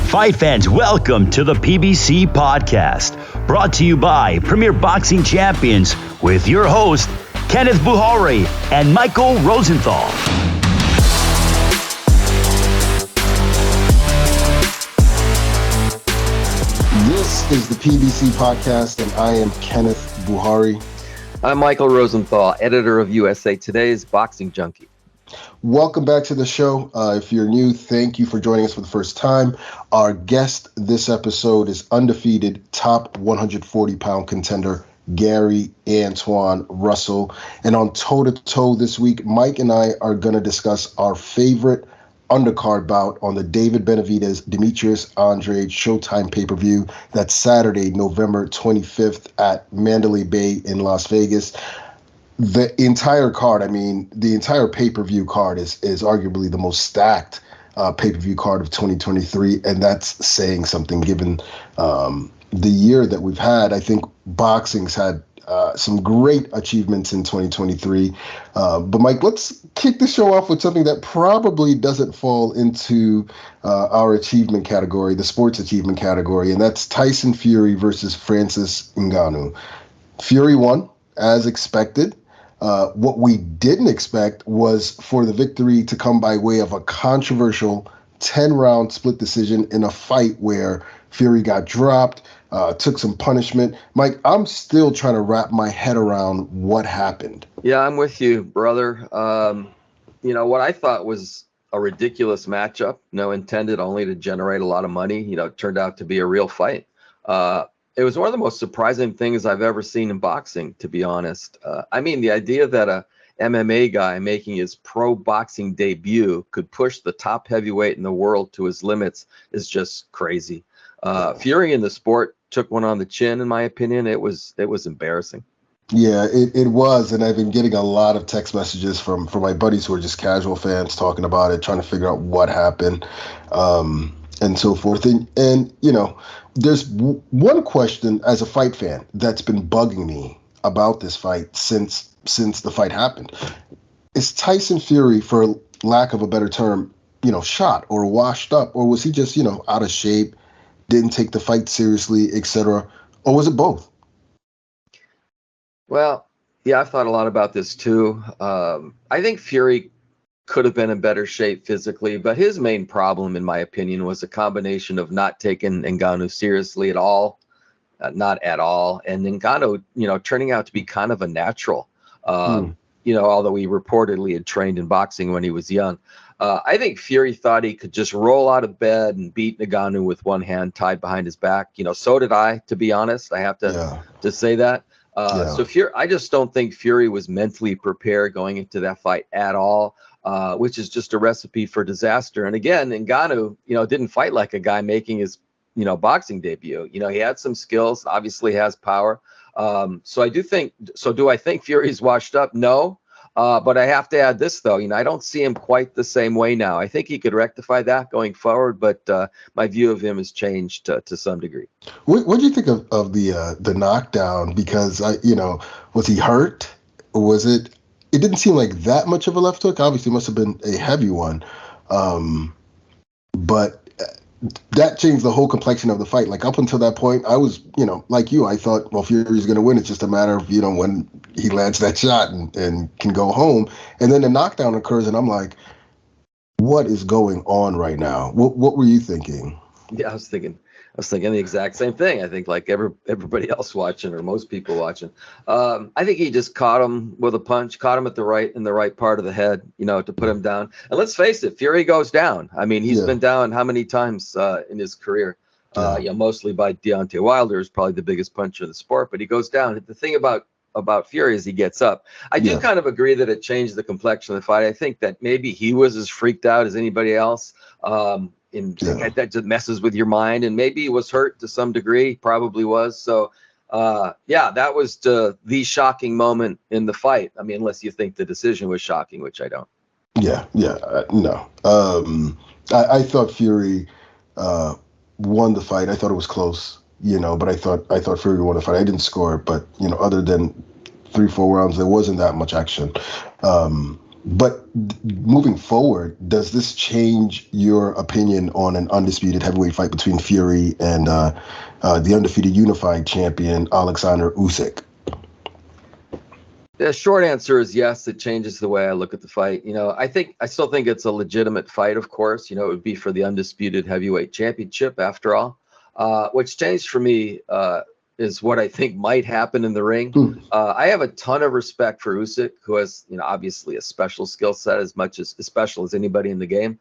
Fight fans, welcome to the PBC Podcast, brought to you by Premier Boxing Champions with your host, Kenneth Bouhairie and Michael Rosenthal. This is the PBC Podcast, and I am Kenneth Bouhairie. I'm Michael Rosenthal, editor of USA Today's Boxing Junkie. Welcome back to the show. If you're new, thank you for joining us for the first time. Our guest this episode is undefeated top 140-pound contender Gary Antuanne Russell. And on toe-to-toe this week, Mike and I are going to discuss our favorite undercard bout on the Benavidez-Demetrius Andrade SHOWTIME pay-per-view. That's Saturday, November 25th at Mandalay Bay in Las Vegas. The entire card, the entire pay-per-view card is arguably the most stacked pay-per-view card of 2023, and that's saying something given the year that we've had. I think boxing's had some great achievements in 2023. But Mike, let's kick the show off with something that probably doesn't fall into our achievement category, the sports achievement category, and that's Tyson Fury versus Francis Ngannou. Fury won, as expected. What we didn't expect was for the victory to come by way of a controversial 10-round split decision in a fight where Fury got dropped, took some punishment. Mike, I'm still trying to wrap my head around what happened. Yeah, I'm with you, brother. What I thought was a ridiculous matchup, no intended, only to generate a lot of money, turned out to be a real fight. It was one of the most surprising things I've ever seen in boxing, to be honest. The idea that a MMA guy making his pro boxing debut could push the top heavyweight in the world to his limits is just crazy. Fury in the sport took one on the chin, in my opinion. It was embarrassing. Yeah, it was, and I've been getting a lot of text messages from my buddies who are just casual fans talking about it, trying to figure out what happened, and so forth. And there's one question as a fight fan that's been bugging me about this fight since the fight happened. Is Tyson Fury, for lack of a better term, shot or washed up, or was he just, out of shape, didn't take the fight seriously, etc., or was it both? Well, yeah, I've thought a lot about this too. I think Fury could have been in better shape physically, but his main problem, in my opinion, was a combination of not taking Ngannou seriously at all, not at all, and Ngannou, turning out to be kind of a natural, although he reportedly had trained in boxing when he was young. I think Fury thought he could just roll out of bed and beat Ngannou with one hand tied behind his back. So did I, to be honest. I have to say that. So Fury, I just don't think Fury was mentally prepared going into that fight at all. Which is just a recipe for disaster. And again, Ngannou, didn't fight like a guy making his, boxing debut. He had some skills, obviously has power. So do I think Fury's washed up? No. But I have to add this, though. I don't see him quite the same way now. I think he could rectify that going forward, but my view of him has changed to some degree. What do you think of the knockdown? Because, was he hurt? Or was it? It didn't seem like that much of a left hook. Obviously, it must have been a heavy one. But that changed the whole complexion of the fight. Like, up until that point, I was, like you, I thought, well, Fury's going to win. It's just a matter of, when he lands that shot and can go home. And then the knockdown occurs, and I'm like, what is going on right now? What were you thinking? Yeah, I was thinking the exact same thing. I think like everybody else watching, or most people watching. I think he just caught him with a punch, caught him in the right part of the head, to put him down. And let's face it, Fury goes down. He's been down how many times in his career? Mostly by Deontay Wilder, is probably the biggest puncher in the sport, but he goes down. The thing about Fury is he gets up. I do kind of agree that it changed the complexion of the fight. I think that maybe he was as freaked out as anybody else. That just messes with your mind, and maybe he was hurt to some degree, probably was. So that was the shocking moment in the fight. Unless you think the decision was shocking, which I don't. No. I thought Fury won the fight. I thought it was close, but I thought Fury won the fight. I didn't score it, but other than 3-4 rounds, there wasn't that much action. But moving forward, does this change your opinion on an undisputed heavyweight fight between Fury and the undefeated unified champion Alexander Usyk? The short answer is yes. It changes the way I look at the fight. I still think it's a legitimate fight. Of course, it would be for the undisputed heavyweight championship after all. What's changed for me is what I think might happen in the ring. I have a ton of respect for Usyk, who has, obviously a special skill set, as special as anybody in the game.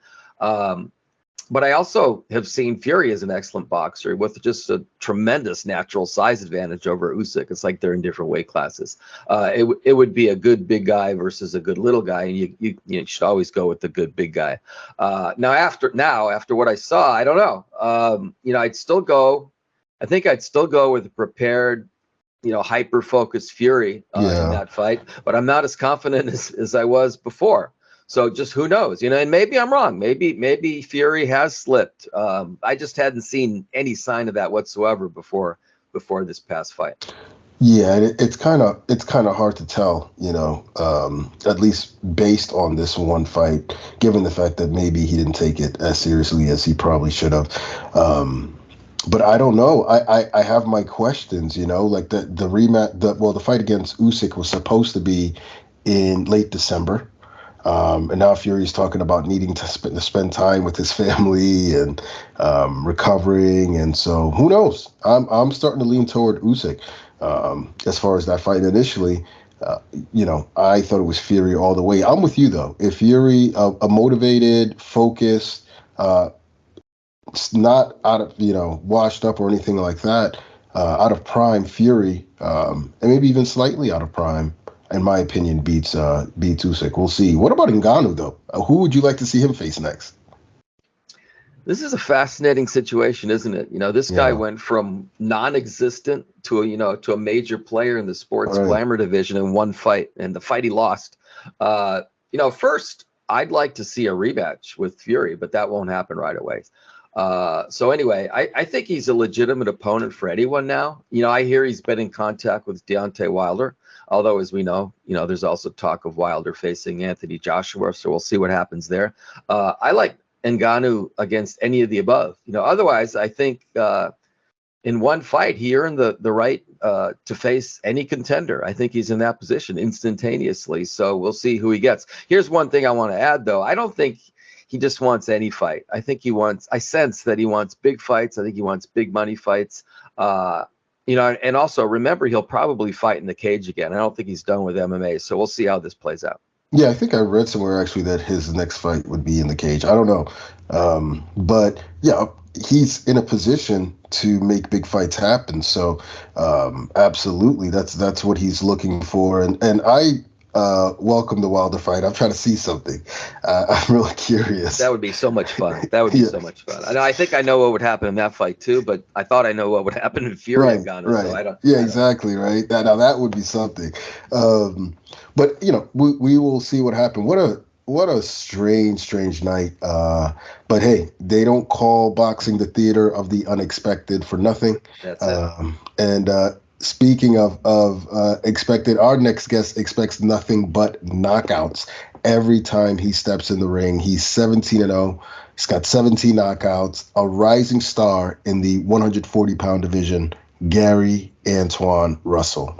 But I also have seen Fury as an excellent boxer with just a tremendous natural size advantage over Usyk. It's like they're in different weight classes. It would be a good big guy versus a good little guy, and you should always go with the good big guy. Now after what I saw, I don't know. I think I'd still go with a prepared, hyper-focused Fury in that fight, but I'm not as confident as I was before. So just who knows, and maybe I'm wrong. Maybe Fury has slipped. I just hadn't seen any sign of that whatsoever before this past fight. Yeah, it's kind of hard to tell, at least based on this one fight, given the fact that maybe he didn't take it as seriously as he probably should have. But I don't know. I have my questions, like the rematch. The fight against Usyk was supposed to be in late December. And now Fury's talking about needing to spend time with his family and recovering, and so who knows? I'm starting to lean toward Usyk as far as that fight initially. I thought it was Fury all the way. I'm with you though. If Fury, a motivated, focused, not out of washed up or anything like that, out of prime Fury, and maybe even slightly out of prime, in my opinion, beats Usyk. We'll see. What about Ngannou, though? Who would you like to see him face next? This is a fascinating situation, isn't it? This guy went from non-existent to a major player in the sports glamour division in one fight, and the fight he lost. First, I'd like to see a rematch with Fury, but that won't happen right away. So anyway, I think he's a legitimate opponent for anyone now. I hear he's been in contact with Deontay Wilder. Although, as we know, there's also talk of Wilder facing Anthony Joshua, so we'll see what happens there. I like Ngannou against any of the above. Otherwise, I think in one fight he earned the right to face any contender. I think he's in that position instantaneously. So we'll see who he gets. Here's one thing I want to add, though. I don't think he just wants any fight. I sense that he wants big fights. I think he wants big money fights. And also remember, he'll probably fight in the cage again. I don't think he's done with MMA, so we'll see how this plays out. Yeah, I think I read somewhere actually that his next fight would be in the cage. I don't know. But yeah, he's in a position to make big fights happen. So absolutely, that's what he's looking for. And I welcome the Wilder fight. I'm trying to see something. I'm really curious. That would be so much fun. That would be so much fun. I think I know what would happen in that fight too, but I thought I know what would happen in Fury and Ngannou. Right. So I don't. Yeah, exactly. Right. Now that would be something. But we will see what happens. What a strange night. But hey, they don't call boxing the theater of the unexpected for nothing. That's it. And speaking of expected, our next guest expects nothing but knockouts every time he steps in the ring. He's 17-0. He's got 17 knockouts, a rising star in the 140-pound division, Gary Antuanne Russell.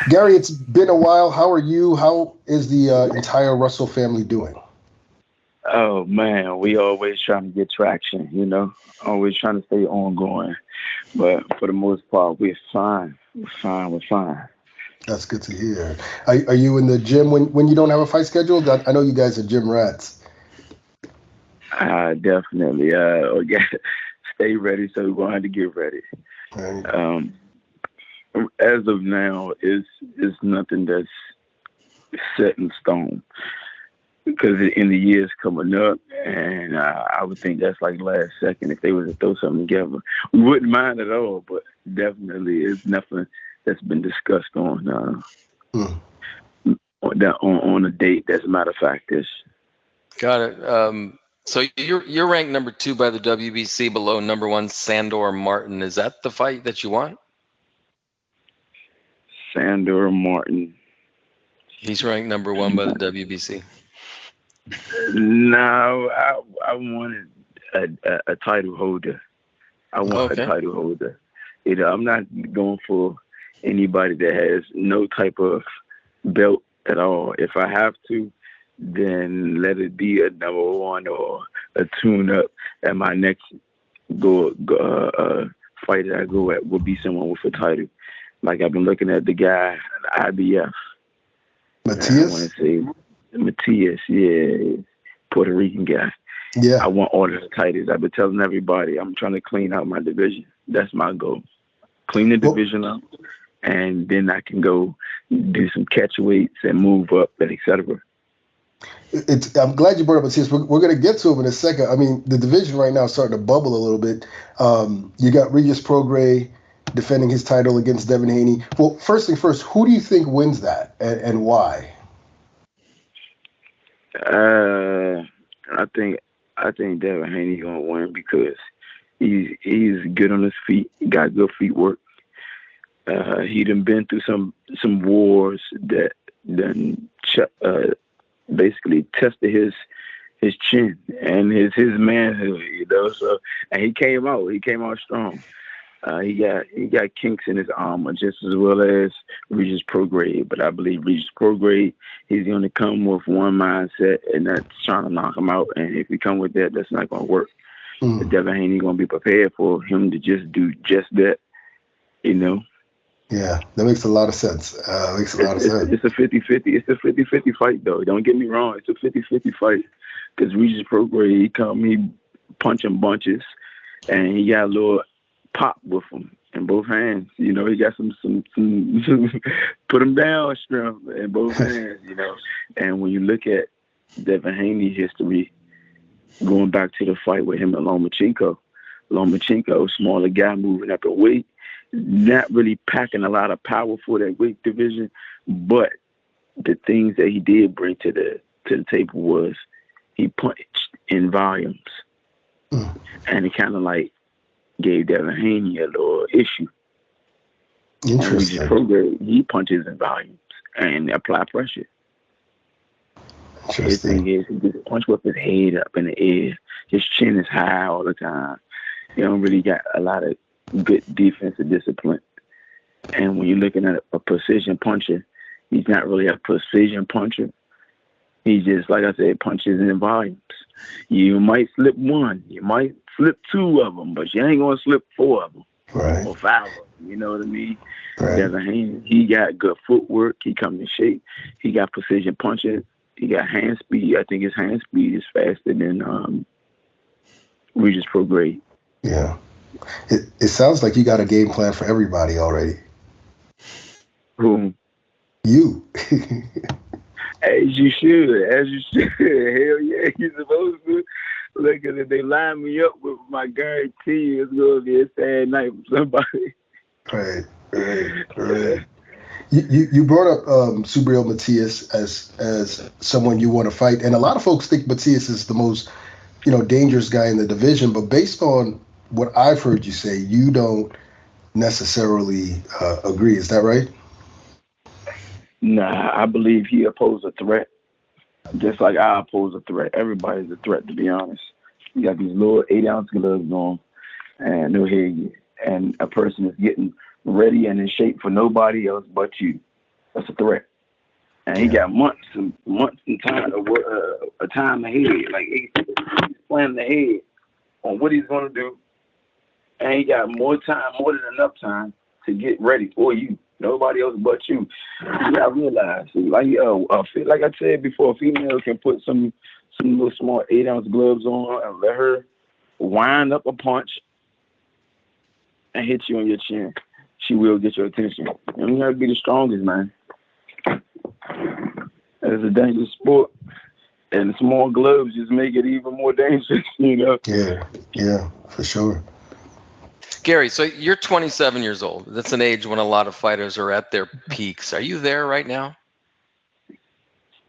Gary, it's been a while. How are you? How is the entire Russell family doing? Oh, man, we always trying to get traction, always trying to stay ongoing. But for the most part, we're fine. We're fine. That's good to hear. Are you in the gym when you don't have a fight scheduled? I know you guys are gym rats. Definitely. Stay ready, so we're going to have to get ready. Right. As of now, it's nothing that's set in stone. Because in the years coming up, and I would think that's like last second if they were to throw something together. We wouldn't mind at all, but definitely it's nothing that's been discussed on a date. As a matter of fact, is. Got it. So you're ranked number 2 by the WBC, below number 1 Sandor Martin. Is that the fight that you want? Sandor Martin. He's ranked number 1 by the WBC. No, I wanted a title holder. I want a title holder. You know, I'm not going for anybody that has no type of belt at all. If I have to, then let it be a number 1 or a tune-up. And my next fight that I go at will be someone with a title. Like I've been looking at the guy at IBF. Matias? I want to say Matias, yeah, Puerto Rican guy. Yeah. I want all of the titles. I've been telling everybody I'm trying to clean out my division. That's my goal. Clean the division up, and then I can go do some catch weights and move up, and etc. I'm glad you brought up Matias. We're going to get to him in a second. I mean, the division right now is starting to bubble a little bit. You got Regis Prograis defending his title against Devin Haney. Well, first thing first, who do you think wins that, and why? I think Devin Haney gonna win because he's good on his feet. He got good feet work. He done been through some wars that done basically tested his chin and his manhood, you know. So, and he came out strong. He got kinks in his armor just as well as Regis Prograis, but I believe Regis Prograis, he's going to come with one mindset, and that's trying to knock him out. And if he come with that, that's not going to work. But Devin Haney going to be prepared for him to just do just that, you know. Yeah, that makes a lot of sense. It's a 50-50. It's a 50-50 fight, though. Don't get me wrong. It's a 50-50 fight because Regis Prograis, he punching bunches, and he got a little pop with him in both hands. You know, he got some put him down strength in both hands, you know. And when you look at Devin Haney's history, going back to the fight with him and Lomachenko, smaller guy moving up in weight, not really packing a lot of power for that weight division, but the things that he did bring to the table was he punched in volumes. And it kind of like gave Devin Haney a little issue. Interesting. He punches in volumes and apply pressure. His thing is he just punch with his head up in the air. His chin is high all the time. He don't really got a lot of good defensive discipline. And when you're looking at a precision puncher, he's not really a precision puncher. He just, like I said, punches in volumes. You might slip one, you might slip 2 of them, but you ain't gonna slip 4 of them, right? Or 5 of them. You know what I mean? Right. Devin Haney, he got good footwork. He comes in shape. He got precision punching. He got hand speed. I think his hand speed is faster than Regis Prograis. Yeah. It sounds like you got a game plan for everybody already. Who? You. As you should. Hell yeah, you're supposed to. Look, if they line me up with my guarantee, it's going to be a sad night for somebody. Right. You brought up Subriel Matias as someone you want to fight, and a lot of folks think Matias is the most, dangerous guy in the division. But based on what I've heard you say, you don't necessarily agree. Is that right? Nah, I believe he opposed a threat, just like I oppose a threat. Everybody's a threat, to be honest. You got these little 8-ounce gloves on and no headgear, and a person is getting ready and in shape for nobody else but you. That's a threat. And he got months and time ahead. Like he's planning ahead on what he's going to do. And he got more than enough time to get ready for you. Nobody else but you. You gotta realize, like I said before, a female can put some little small 8-ounce gloves on and let her wind up a punch and hit you on your chin. She will get your attention. And you gotta be the strongest, man. It's a dangerous sport, and small gloves just make it even more dangerous. Yeah, for sure. Gary, so you're 27 years old. That's an age when a lot of fighters are at their peaks. Are you there right now?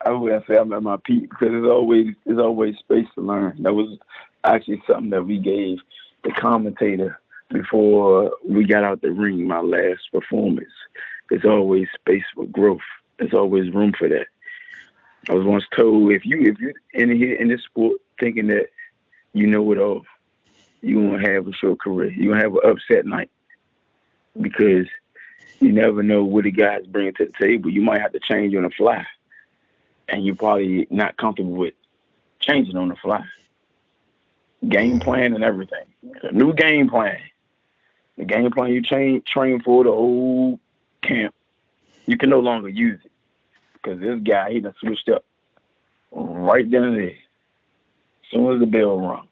I would say I'm at my peak because there's always space to learn. That was actually something that we gave the commentator before we got out the ring, my last performance. There's always space for growth. There's always room for that. I was once told if you in this sport thinking that you know it all, you won't have a short career. You won't have an upset night because you never know what the guys bring to the table. You might have to change on the fly, and you're probably not comfortable with changing on the fly. Game plan and everything. A new game plan. The game plan you train for the old camp, you can no longer use it because this guy, he done switched up right then and there. As soon as the bell rung.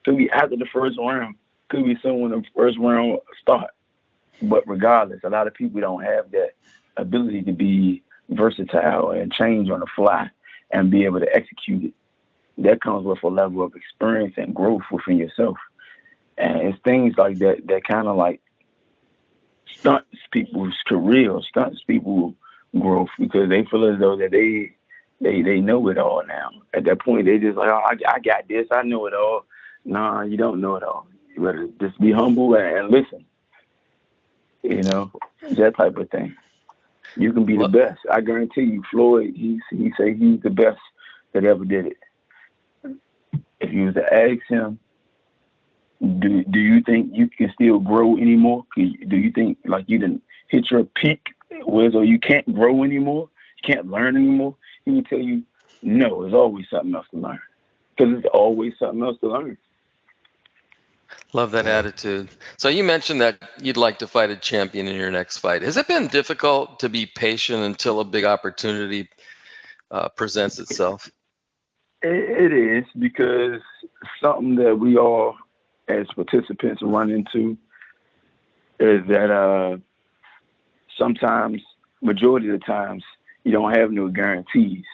Could be after the first round. Could be soon when the first round start. But regardless, a lot of people don't have that ability to be versatile and change on the fly and be able to execute it. That comes with a level of experience and growth within yourself. And it's things like that that kind of like stunts people's careers, stunts people's growth because they feel as though that they know it all now. At that point, they just like, oh, I got this, I know it all. Nah, you don't know it all. You better just be humble and listen. You know, that type of thing. You can be the best. I guarantee you, Floyd, he say he's the best that ever did it. If you was to ask him, do you think you can still grow anymore? Do you think like you didn't hit your peak where you can't grow anymore? You can't learn anymore? He would tell you, no, there's always something else to learn. Because there's always something else to learn. Love that attitude. So you mentioned that you'd like to fight a champion in your next fight. Has it been difficult to be patient until a big opportunity presents itself? It is, because something that we all as participants run into is that sometimes, majority of the times, you don't have no guarantees.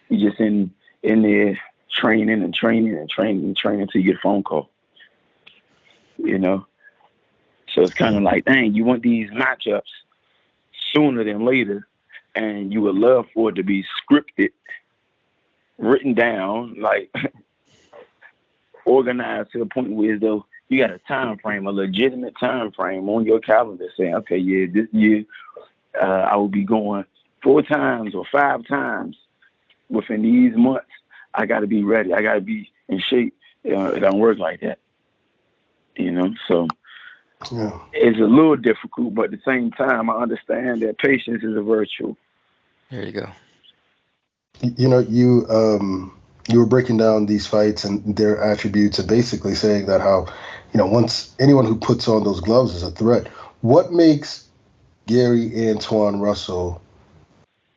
You're just in there training until you get a phone call. You know? So it's kind of like, dang, you want these matchups sooner than later, and you would love for it to be scripted, written down, like organized to the point where though you got a time frame, a legitimate time frame on your calendar saying, okay, yeah, this year I will be going 4 times or 5 times within these months. I got to be ready. I got to be in shape. It don't work like that. You know, so it's a little difficult, but at the same time, I understand that patience is a virtue. There you go. You know, you were breaking down these fights and their attributes and basically saying that how, you know, once anyone who puts on those gloves is a threat. What makes Gary Antuanne Russell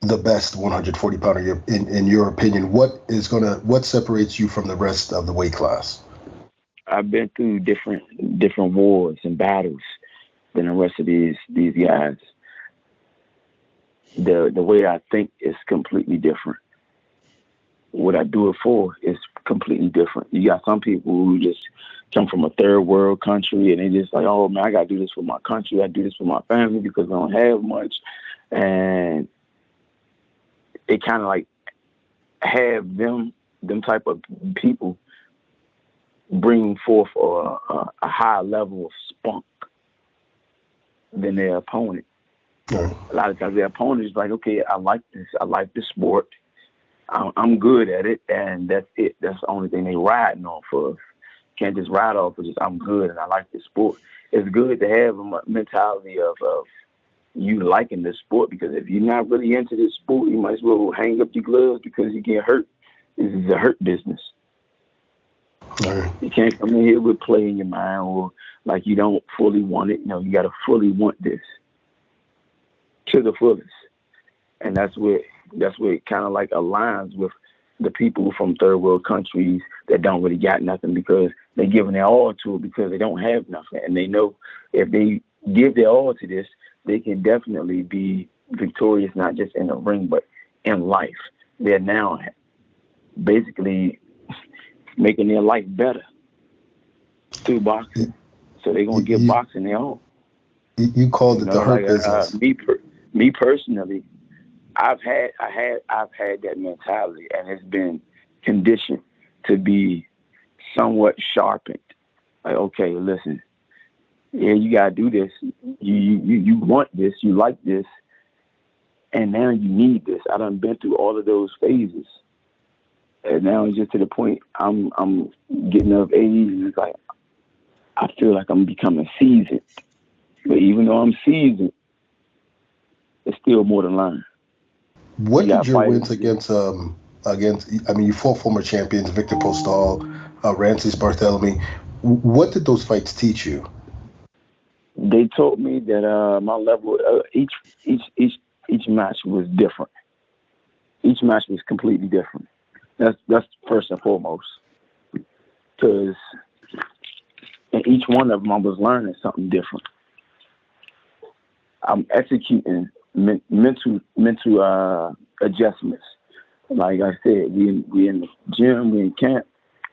the best 140-pounder in your opinion? What separates you from the rest of the weight class? I've been through different wars and battles than the rest of these guys. The way I think is completely different. What I do it for is completely different. You got some people who just come from a third world country and they just like, oh man, I gotta do this for my country. I do this for my family because I don't have much. And it kind of like have them type of people bring forth a higher level of spunk than their opponent. A lot of times their opponent is like, okay, I like this. I like this sport. I'm good at it, and that's it. That's the only thing they riding off of. Can't just ride off of just I'm good and I like this sport. It's good to have a mentality of you liking this sport, because if you're not really into this sport, you might as well hang up your gloves because you get hurt. This is a hurt business. You can't come in here with play in your mind or like you don't fully want it. No, you got to fully want this to the fullest. And that's where it kind of like aligns with the people from third world countries that don't really got nothing because they're giving their all to it because they don't have nothing. And they know if they give their all to this, they can definitely be victorious, not just in the ring, but in life. They're now basically making their life better through boxing. So they're gonna give boxing their own. You called it the hurt business. Me personally, I've had that mentality, and it's been conditioned to be somewhat sharpened. Like, okay, listen, yeah, you gotta do this. You want this. You like this. And now you need this. I done been through all of those phases. And now it's just to the point I'm getting of age, and it's like I feel like I'm becoming seasoned. But even though I'm seasoned, it's still more to learn. What did your wins against? I mean, you fought former champions Victor Postol, Rancis Barthélemy. What did those fights teach you? They taught me that my level, each match was different. Each match was completely different. That's first and foremost. Because in each one of them, I was learning something different. I'm executing mental adjustments. Like I said, we in the gym, we in camp,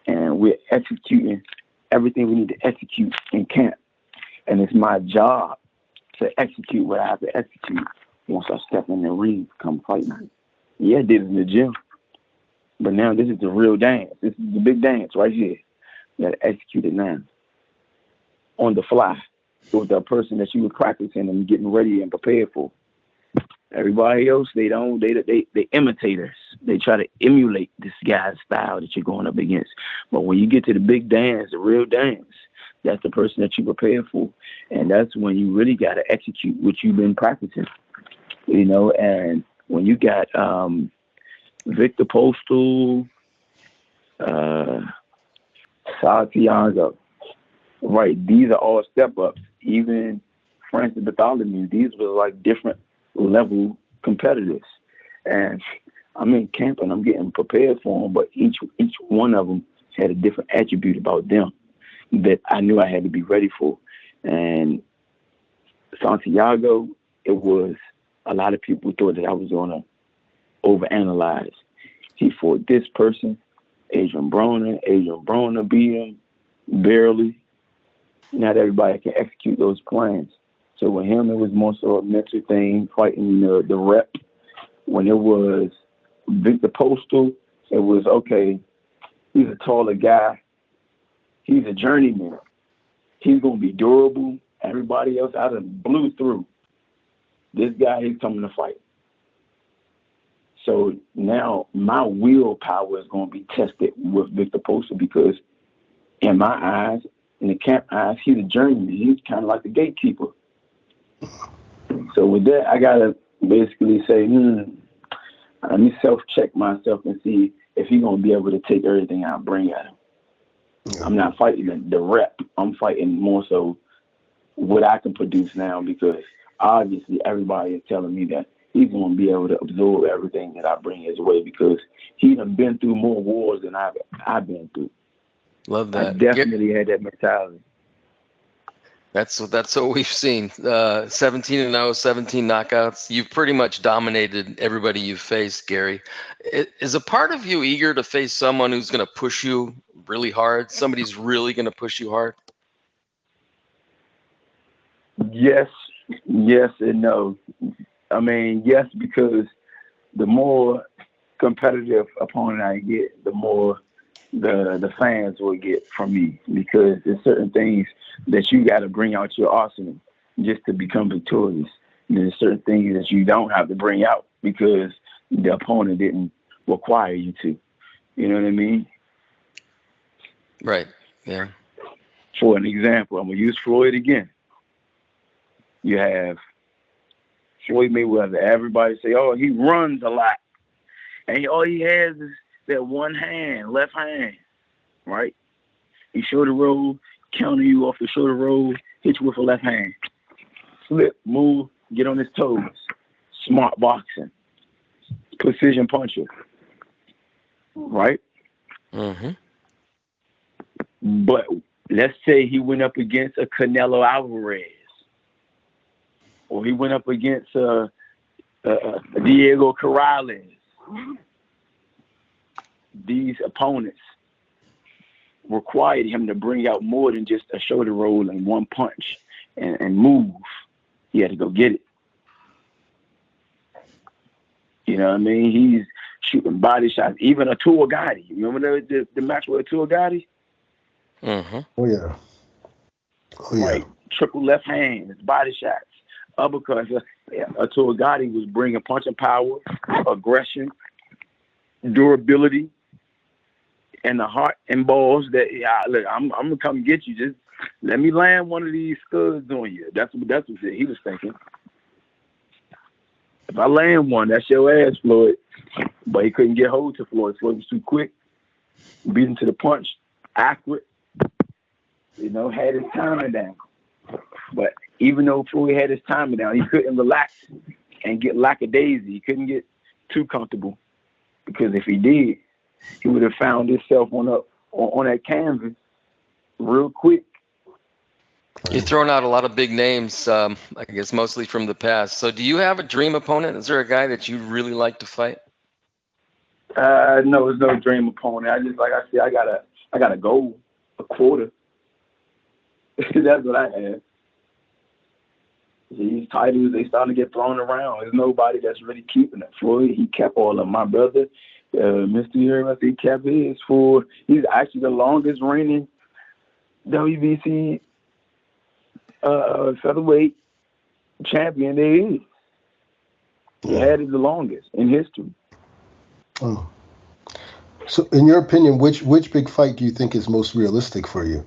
and we're executing everything we need to execute in camp. And it's my job to execute what I have to execute once I step in the ring come fight night. Yeah, I did it in the gym. But now this is the real dance. This is the big dance right here. You got to execute it now. On the fly. With the person that you were practicing and getting ready and prepared for. Everybody else, they imitators. They try to emulate this guy's style that you're going up against. But when you get to the big dance, the real dance, that's the person that you prepare for. And that's when you really got to execute what you've been practicing. You know, and when you got Victor Postol, Santiago, right, these are all step-ups. Even Francis Barthélemy, these were like different level competitors. And I'm in camp and I'm getting prepared for them, but each one of them had a different attribute about them that I knew I had to be ready for. And Santiago, it was a lot of people thought that I was going to overanalyze. He fought this person, Adrian Broner beat him barely. Not everybody can execute those plans. So with him, it was more so a mental thing, fighting the rep. When it was Victor Postol, it was, okay, he's a taller guy. He's a journeyman. He's going to be durable. Everybody else out of blew through. This guy, he's coming to fight. So now my willpower is going to be tested with Victor Postol because in my eyes, in the camp eyes, he's a journeyman. He's kind of like the gatekeeper. So with that, I got to basically say, let me self-check myself and see if he's going to be able to take everything I bring at him. Yeah. I'm not fighting the rep. I'm fighting more so what I can produce now because obviously everybody is telling me that he's going to be able to absorb everything that I bring his way because he done been through more wars than I've been through. Love that. I definitely had that mentality. That's what we've seen. 17-0, 17 knockouts. You've pretty much dominated everybody you've faced, Gary. Is a part of you eager to face someone who's going to push you really hard? Somebody's really going to push you hard? Yes and no. I mean, yes, because the more competitive opponent I get, the more the fans will get from me because there's certain things that you got to bring out your arsenal just to become victorious. And there's certain things that you don't have to bring out because the opponent didn't require you to. You know what I mean? Right. Yeah. For an example, I'm going to use Floyd again. You have Floyd Mayweather. Everybody say, oh, he runs a lot. And all he has is that one hand, left hand, right? He shoulder roll, counter you off the shoulder roll, hit you with a left hand. Slip, move, get on his toes. Smart boxing. Precision puncher. Right? Mm-hmm. But let's say he went up against a Canelo Alvarez. Or he went up against Diego Corrales. These opponents required him to bring out more than just a shoulder roll and one punch and move. He had to go get it. You know what I mean? He's shooting body shots. Even Arturo Gatti. Remember the match with Arturo Gatti? Mm-hmm. Oh, yeah. Right. Triple left hands, body shots, uppercuts. Arturo Gatti was bringing punching power, aggression, durability, and the heart and balls that, look, I'm gonna come get you. Just let me land one of these studs on you. That's what he was thinking. If I land one, that's your ass, Floyd. But he couldn't get hold to Floyd. Floyd was too quick, beat him to the punch, accurate. Had his timing down. But even though Floyd had his timing down, he couldn't relax and get lackadaisy. He couldn't get too comfortable, because if he did, he would have found himself on that canvas real quick. You're throwing out a lot of big names, I guess mostly from the past. So do you have a dream opponent? Is there a guy that you really like to fight? No, there's no dream opponent. I just, like I said, I got a goal, a quarter. That's what I have. These titles, they starting to get thrown around. There's nobody that's really keeping it. Floyd, he kept all of them. My brother, Mr. Urias, he kept his for. He's actually the longest reigning WBC featherweight champion there is. He had it the longest in history. Oh. So, in your opinion, which big fight do you think is most realistic for you?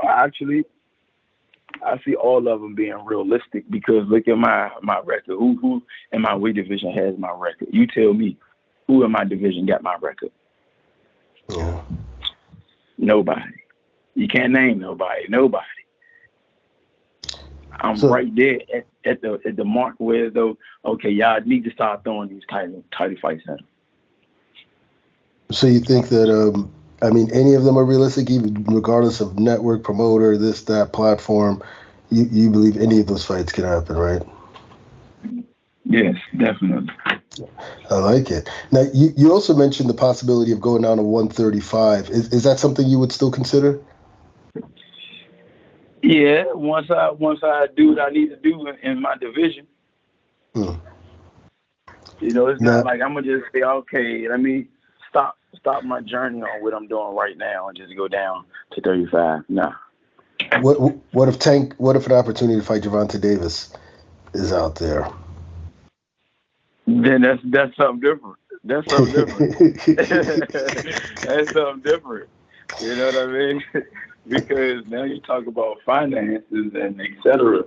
Actually, I see all of them being realistic, because look at my record. Who in my weight division has my record? You tell me, who in my division got my record? Yeah. Nobody. You can't name nobody. I'm right there at the mark where, though, okay, y'all need to start throwing these title fights in. So you think that any of them are realistic, even regardless of network, promoter, this, that, platform? You believe any of those fights can happen, right? Yes, definitely. I like it. Now, you also mentioned the possibility of going down to 135. Is that something you would still consider? Yeah, once I do what I need to do in my division. It's not like I'm gonna just say, okay, let me stop my journey on what I'm doing right now and just go down to 35. Nah. What if an opportunity to fight Gervonta Davis is out there? Then that's something different. That's something different. That's something different. You know what I mean? Because now you talk about finances and et cetera.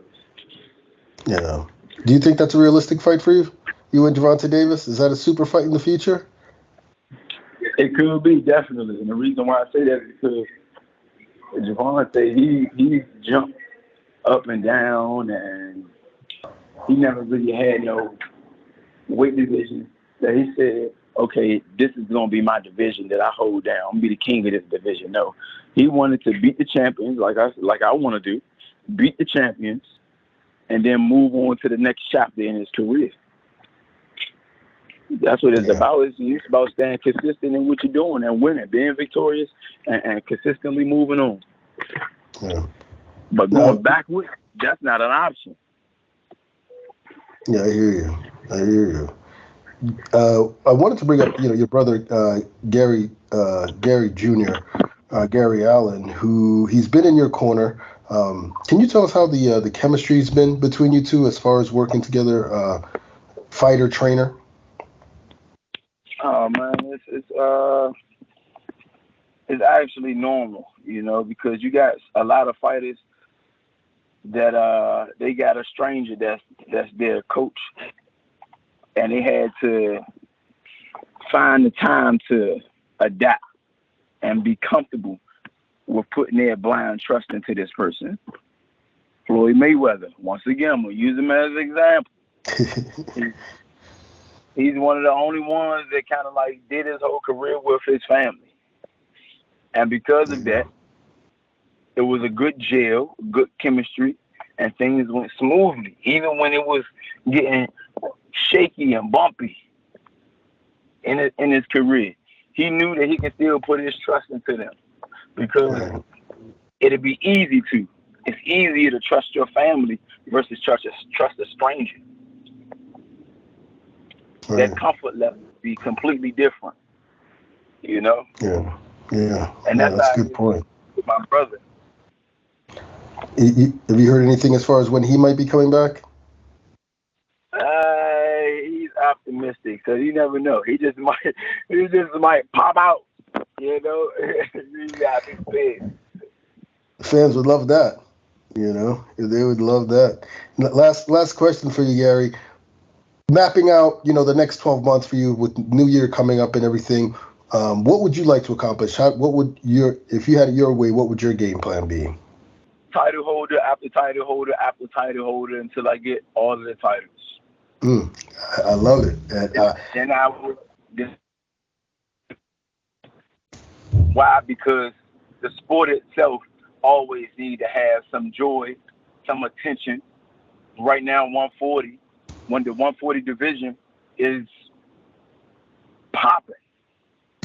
Yeah. Do you think that's a realistic fight for you? You and Gervonta Davis? Is that a super fight in the future? It could be, definitely. And the reason why I say that is because Gervonta, he jumped up and down, and he never really had no weight division that he said, okay, this is going to be my division that I hold down. I'm going to be the king of this division. No. He wanted to beat the champions, like I want to do, beat the champions, and then move on to the next chapter in his career. That's what it's about. It's about staying consistent in what you're doing and winning, being victorious, and consistently moving on. Yeah. But going backwards, that's not an option. Yeah, I hear you. I wanted to bring up, your brother Gary Jr., Gary Allen, who he's been in your corner. Can you tell us how the chemistry's been between you two as far as working together, fighter trainer? Oh man, it's actually normal, because you got a lot of fighters that they got a stranger that's their coach, and they had to find the time to adapt and be comfortable with putting their blind trust into this person. Floyd Mayweather, once again, I'm gonna use him as an example. He's one of the only ones that kind of like did his whole career with his family. And because of that, it was a good gel, good chemistry, and things went smoothly, even when it was getting shaky and bumpy in his career. He knew that he could still put his trust into them, because it'd be easy to. It's easier to trust your family versus trust a stranger. Right. That comfort level would be completely different, Yeah. And that's a good point. With my brother. Have you heard anything as far as when he might be coming back? He's optimistic, so you never know. He just might pop out. You know, you gotta be big. Fans would love that. You know, they would love that. Last question for you, Gary. Mapping out, the next 12 months for you with New Year coming up and everything, what would you like to accomplish? If you had it your way, what would your game plan be? Title holder after title holder after title holder until I get all of the titles. I love it. And I would. Why? Because the sport itself always need to have some joy, some attention. Right now, 140, when the 140 division is popping.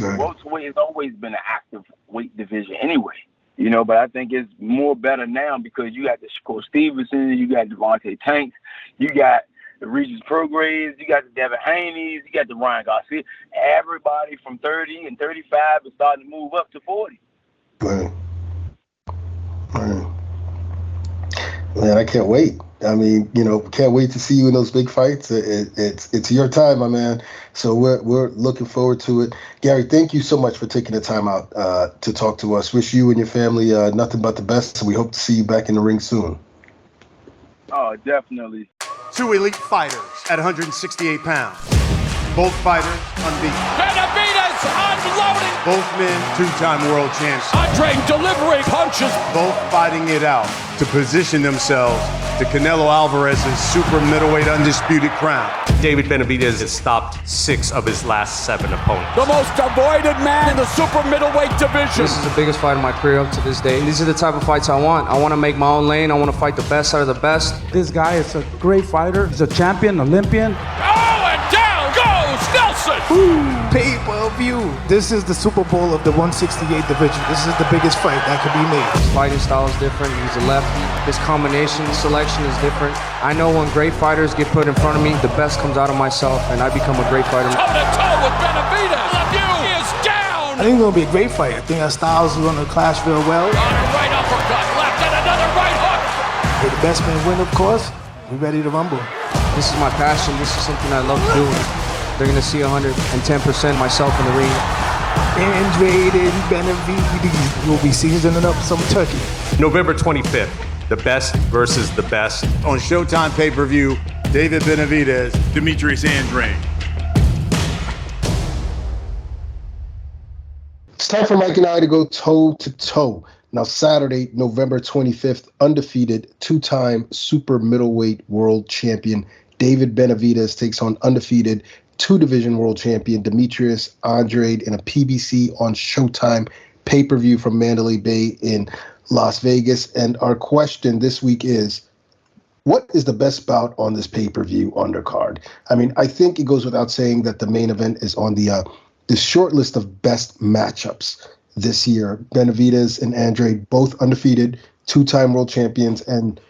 Right. Welterweight has always been an active weight division anyway, but I think it's more better now because you got the Shakur Stevenson, you got Devontae Tanks, you got the Regis Prograis, you got the Devin Haney's, you got the Ryan Garcia. Everybody from 30 and 35 is starting to move up to 40. Right. Man, I can't wait. I mean, can't wait to see you in those big fights. It's your time, my man. So we're looking forward to it. Gary, thank you so much for taking the time out to talk to us. Wish you and your family nothing but the best, and we hope to see you back in the ring soon. Oh, definitely. Two elite fighters at 168 pounds. Both fighters unbeaten. Benavidez unloading. Both men, two-time world champs. Andre delivering punches. Both fighting it out to position themselves to Canelo Alvarez's super middleweight undisputed crown. David Benavidez has stopped 6 of his last 7 opponents. The most avoided man in the super middleweight division. This is the biggest fight of my career up to this day. These are the type of fights I want. I want to make my own lane. I want to fight the best out of the best. This guy is a great fighter. He's a champion, Olympian. Oh, and down goes Nelson. Pay-per-view. This is the Super Bowl of the 168 division. This is the biggest fight that could be made. His fighting style is different. He's a lefty. His combination selection is different. I know when great fighters get put in front of me, the best comes out of myself, and I become a great fighter. Toe-to-toe with Benavidez. Lemieux is down. I think it's going to be a great fight. I think our styles are going to clash real well. On a right uppercut, left, and another right hook. May the best man win, of course. We're ready to rumble. This is my passion. This is something I love to do. They're going to see 110% myself in the ring. Andrade and Benavidez will be seasoning up some turkey. November 25th, the best versus the best. On Showtime pay-per-view, David Benavidez, Demetrius-Andrade. It's time for Mike and I to go toe-to-toe. Now, Saturday, November 25th, undefeated, two-time super middleweight world champion David Benavidez takes on undefeated two-division world champion Demetrius-Andrade in a PBC on Showtime pay-per-view from Mandalay Bay in Las Vegas. And our question this week is, what is the best bout on this pay-per-view undercard? I mean, I think it goes without saying that the main event is on the short list of best matchups this year. Benavidez and Andrade, both undefeated, two-time world champions. And,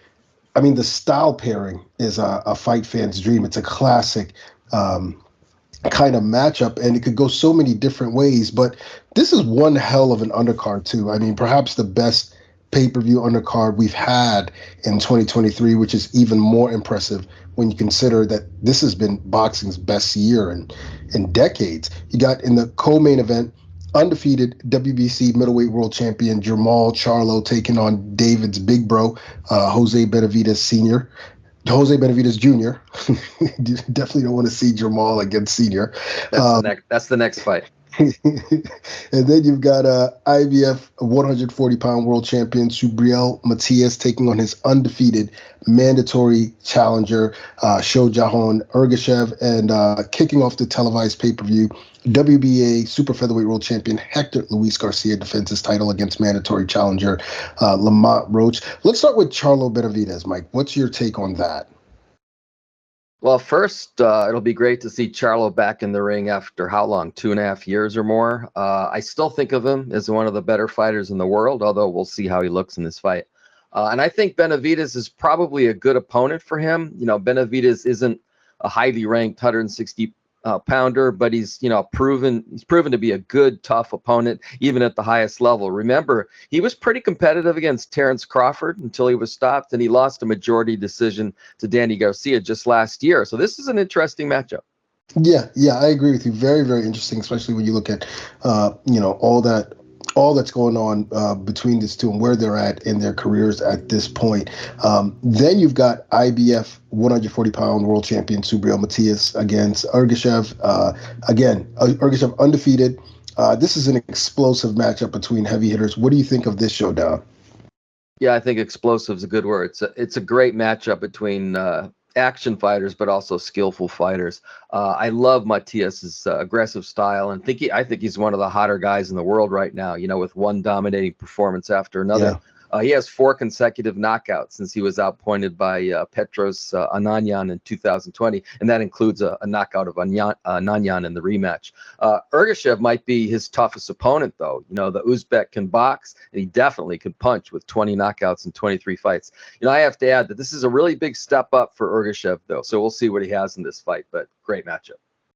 I mean, the style pairing is a fight fan's dream. It's a classic kind of matchup, and it could go so many different ways. But this is one hell of an undercard, too. I mean, perhaps the best pay-per-view undercard we've had in 2023, which is even more impressive when you consider that this has been boxing's best year in decades. You got in the co-main event, undefeated WBC middleweight world champion Jermall Charlo taking on David's big bro, Jose Benavidez Jr. Definitely don't want to see Jermall against Senior. That's the next fight. And then you've got IBF 140-pound world champion Subriel Matias taking on his undefeated mandatory challenger Shojahan Ergashev, and kicking off the televised pay-per-view, WBA super featherweight world champion Hector Luis Garcia defends his title against mandatory challenger Lamont Roach. Let's start with Charlo Benavidez, Mike. What's your take on that? Well, first, it'll be great to see Charlo back in the ring after how long? 2.5 years or more. I still think of him as one of the better fighters in the world, although we'll see how he looks in this fight. And I think Benavidez is probably a good opponent for him. You know, Benavidez isn't a highly ranked 160 pounder, but he's proven to be a good, tough opponent, even at the highest level. Remember, he was pretty competitive against Terrence Crawford until he was stopped, and he lost a majority decision to Danny Garcia just last year. So this is an interesting matchup. Yeah, I agree with you. Very, very interesting, especially when you look at, all that's going on between these two and where they're at in their careers at this point. Then you've got IBF 140-pound world champion Subriel Matias against Ergashev. Ergashev undefeated. This is an explosive matchup between heavy hitters. What do you think of this showdown? Yeah, I think explosive is a good word. It's a great matchup between action fighters, but also skillful fighters. I love Matias's aggressive style, and I think he's one of the hotter guys in the world right now. With one dominating performance after another. Yeah. He has 4 consecutive knockouts since he was outpointed by Petros Ananyan in 2020, and that includes a knockout of Ananyan in the rematch. Ergashev might be his toughest opponent, though. The Uzbek can box, and he definitely can punch with 20 knockouts in 23 fights. I have to add that this is a really big step up for Ergashev, though, so we'll see what he has in this fight, but great matchup.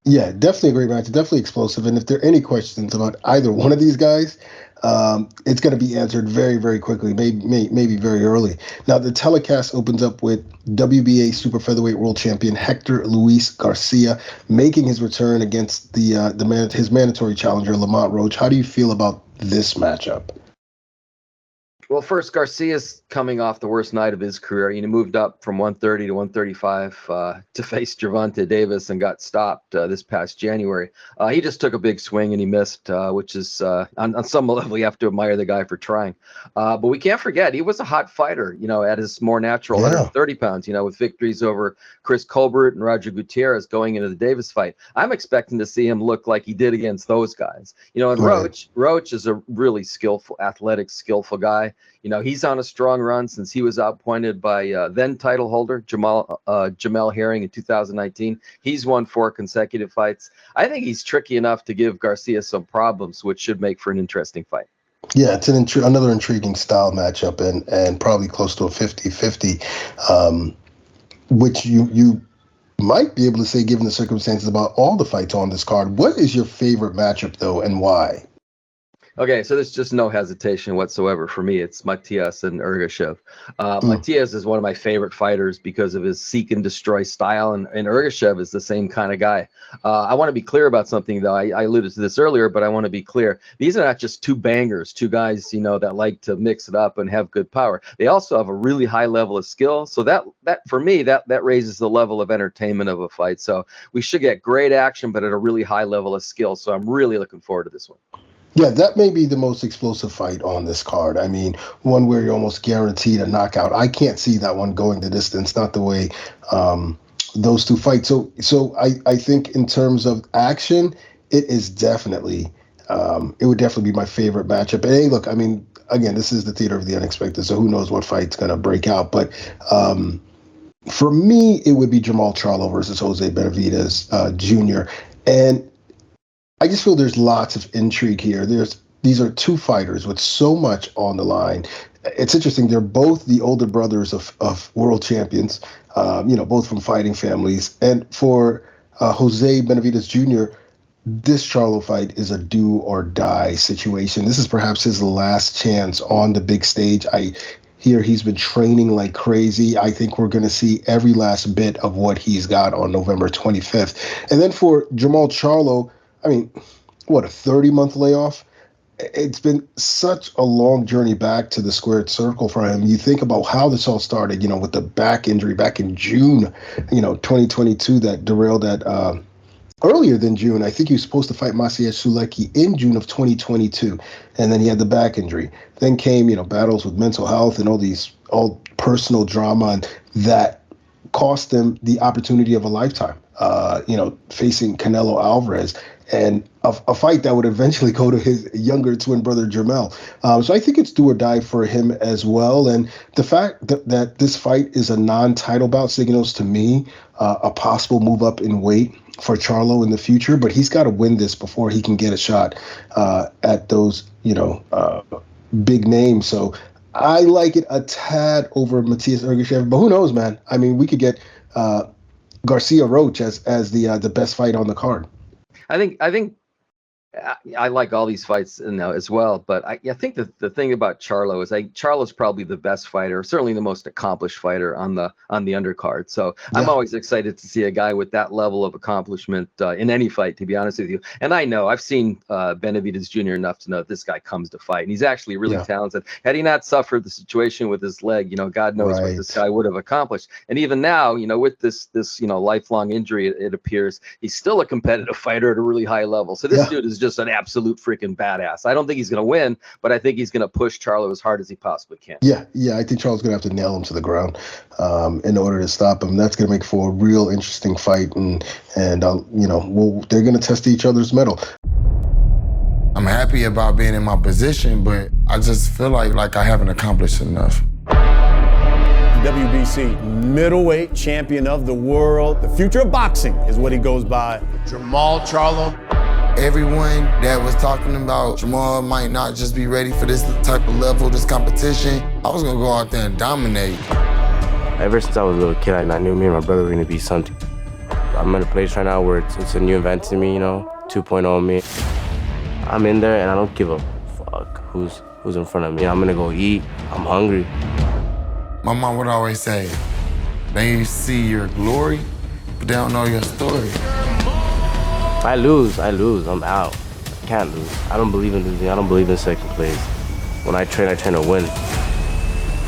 Yeah, definitely a great match, definitely explosive. And if there are any questions about either one of these guys, it's going to be answered very, very quickly, maybe very early. Now, the telecast opens up with WBA super featherweight world champion Hector Luis Garcia making his return against his mandatory challenger Lamont Roach. How do you feel about this matchup? Well, first, Garcia's coming off the worst night of his career. He moved up from 130 to 135 to face Gervonta Davis and got stopped this past January. He just took a big swing and he missed, which is on some level you have to admire the guy for trying. But we can't forget he was a hot fighter, at his more natural 130 pounds, with victories over Chris Colbert and Roger Gutierrez going into the Davis fight. I'm expecting to see him look like he did against those guys. And Right. Roach is a really skillful, skillful guy. He's on a strong run since he was outpointed by then title holder Jamel Herring in 2019. He's won 4 consecutive fights. I think he's tricky enough to give Garcia some problems, which should make for an interesting fight. Yeah, it's another intriguing style matchup and probably close to a 50-50, which you might be able to say, given the circumstances, about all the fights on this card. What is your favorite matchup, though, and why? Okay, so there's just no hesitation whatsoever for me. It's Matias and Ergashev. Matias is one of my favorite fighters because of his seek and destroy style, and Ergashev is the same kind of guy. I want to be clear about something, though. I alluded to this earlier, but I want to be clear. These are not just 2 bangers, 2 guys, that like to mix it up and have good power. They also have a really high level of skill. So that for me, that raises the level of entertainment of a fight. So we should get great action, but at a really high level of skill. So I'm really looking forward to this one. Yeah, that may be the most explosive fight on this card. I mean, one where you're almost guaranteed a knockout. I can't see that one going the distance, not the way those 2 fight. So I think in terms of action, it is definitely, it would definitely be my favorite matchup. And hey, look, I mean, again, this is the theater of the unexpected, so who knows what fight's going to break out. But for me, it would be Jamal Charlo versus Jose Benavidez Jr. And I just feel there's lots of intrigue here. These are 2 fighters with so much on the line. It's interesting. They're both the older brothers of world champions, both from fighting families. And for Jose Benavidez Jr., this Charlo fight is a do or die situation. This is perhaps his last chance on the big stage. I hear he's been training like crazy. I think we're going to see every last bit of what he's got on November 25th. And then for Jamal Charlo, I mean, what, a 30-month layoff? It's been such a long journey back to the squared circle for him. You think about how this all started, with the back injury back in June, 2022 that derailed that earlier than June. I think he was supposed to fight Maciej Sulecki in June of 2022, and then he had the back injury. Then came, battles with mental health and all personal drama, and that cost him the opportunity of a lifetime, facing Canelo Alvarez, and a fight that would eventually go to his younger twin brother, Jermell. So I think it's do or die for him as well. And the fact that this fight is a non-title bout signals to me a possible move up in weight for Charlo in the future, but he's got to win this before he can get a shot at those, big names. So I like it a tad over Matias Ergashev, but who knows, man? I mean, we could get Garcia Roach as the best fight on the card. I think I like all these fights as well, but I think the thing about Charlo is Charlo's probably the best fighter, certainly the most accomplished fighter on the undercard. So yeah. I'm always excited to see a guy with that level of accomplishment in any fight, to be honest with you. And I know I've seen Benavidez Jr. enough to know that this guy comes to fight, and he's actually really talented. Had he not suffered the situation with his leg, God knows what this guy would have accomplished. And even now, with this lifelong injury, it appears he's still a competitive fighter at a really high level. So this dude is just an absolute freaking badass. I don't think he's going to win, but I think he's going to push Charlo as hard as he possibly can. Yeah. I think Charlo's going to have to nail him to the ground in order to stop him. That's going to make for a real interesting fight, and they're going to test each other's mettle. I'm happy about being in my position, but I just feel like I haven't accomplished enough. WBC middleweight champion of the world. The future of boxing is what he goes by. Jamal Charlo. Everyone that was talking about Jamal might not just be ready for this type of level, this competition. I was gonna go out there and dominate. Ever since I was a little kid, I knew me and my brother were gonna be something. I'm in a place right now where it's a new event to me, 2.0 me. I'm in there and I don't give a fuck who's in front of me. I'm gonna go eat. I'm hungry. My mom would always say, they see your glory, but they don't know your story. If I lose, I'm out. I can't lose. I don't believe in losing. I don't believe in second place. When I train to win.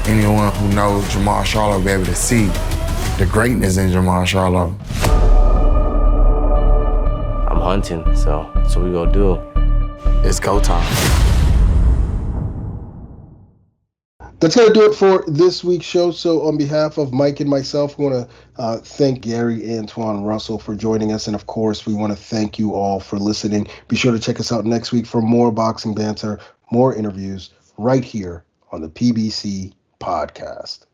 Anyone who knows Jamal Charlo will be able to see the greatness in Jamal Charlo. I'm hunting, so that's what we gonna do. It's go time. That's going to do it for this week's show. So on behalf of Mike and myself, we want to thank Gary Antuanne Russell for joining us. And, of course, we want to thank you all for listening. Be sure to check us out next week for more boxing banter, more interviews right here on the PBC Podcast.